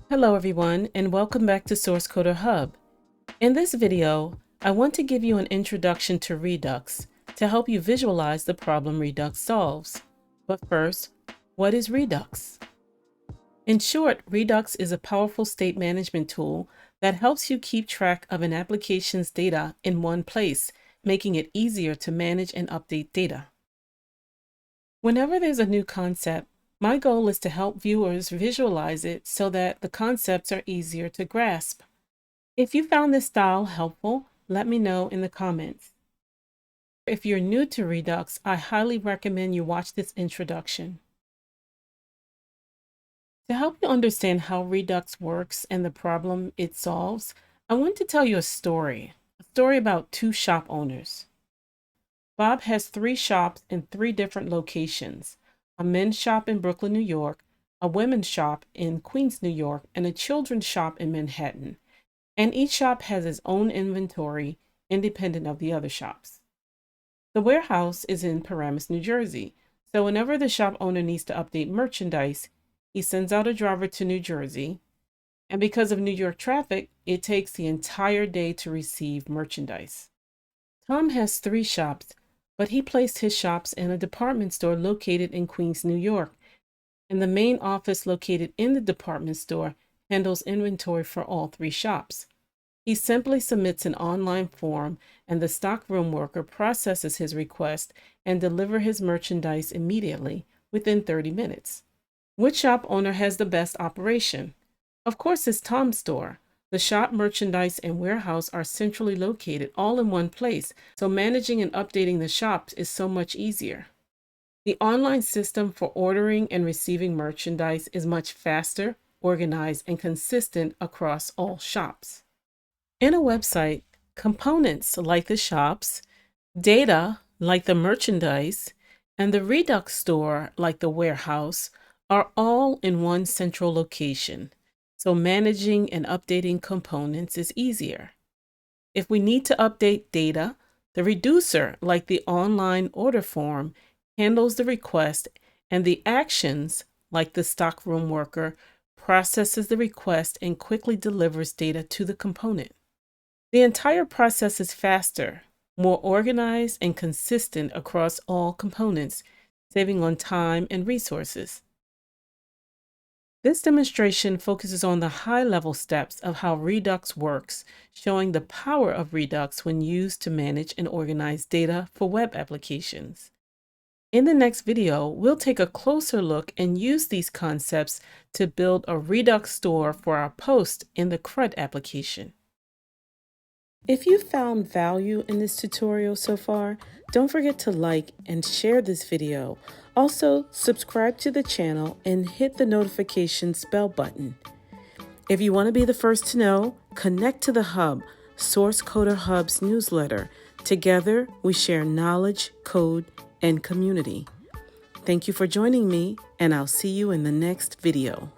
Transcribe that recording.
Hello everyone, and welcome back to Source Coder Hub. In this video, I want to give you an introduction to Redux to help you visualize the problem Redux solves. But first, what is Redux? In short, Redux is a powerful state management tool that helps you keep track of an application's data in one place, making it easier to manage and update data. Whenever there's a new concept, my goal is to help viewers visualize it so that the concepts are easier to grasp. If you found this style helpful, let me know in the comments. If you're new to Redux, I highly recommend you watch this introduction. To help you understand how Redux works and the problem it solves, I want to tell you a story about two shop owners. Bob has 3 shops in 3 different locations: a men's shop in Brooklyn, New York, a women's shop in Queens, New York, and a children's shop in Manhattan. And each shop has its own inventory, independent of the other shops. The warehouse is in Paramus, New Jersey, so whenever the shop owner needs to update merchandise, he sends out a driver to New Jersey, and because of New York traffic, it takes the entire day to receive merchandise. Tom has 3 shops, but he placed his shops in a department store located in Queens, New York, and the main office located in the department store handles inventory for all 3 shops. He simply submits an online form, and the stockroom worker processes his request and delivers his merchandise immediately, within 30 minutes. Which shop owner has the best operation? Of course, it's Tom's store. The shop, merchandise, and warehouse are centrally located, all in one place, so managing and updating the shops is so much easier. The online system for ordering and receiving merchandise is much faster, organized, and consistent across all shops. In a website, components like the shops, data like the merchandise, and the Redux store like the warehouse are all in one central location. So managing and updating components is easier. If we need to update data, the reducer, like the online order form, handles the request, and the actions, like the stockroom worker, processes the request and quickly delivers data to the component. The entire process is faster, more organized, and consistent across all components, saving on time and resources. This demonstration focuses on the high-level steps of how Redux works, showing the power of Redux when used to manage and organize data for web applications. In the next video, we'll take a closer look and use these concepts to build a Redux store for our post in the CRUD application. If you found value in this tutorial so far, don't forget to like and share this video. Also, subscribe to the channel and hit the notifications bell button. If you want to be the first to know, connect to the Hub, Source Coder Hub's newsletter. Together, we share knowledge, code, and community. Thank you for joining me, and I'll see you in the next video.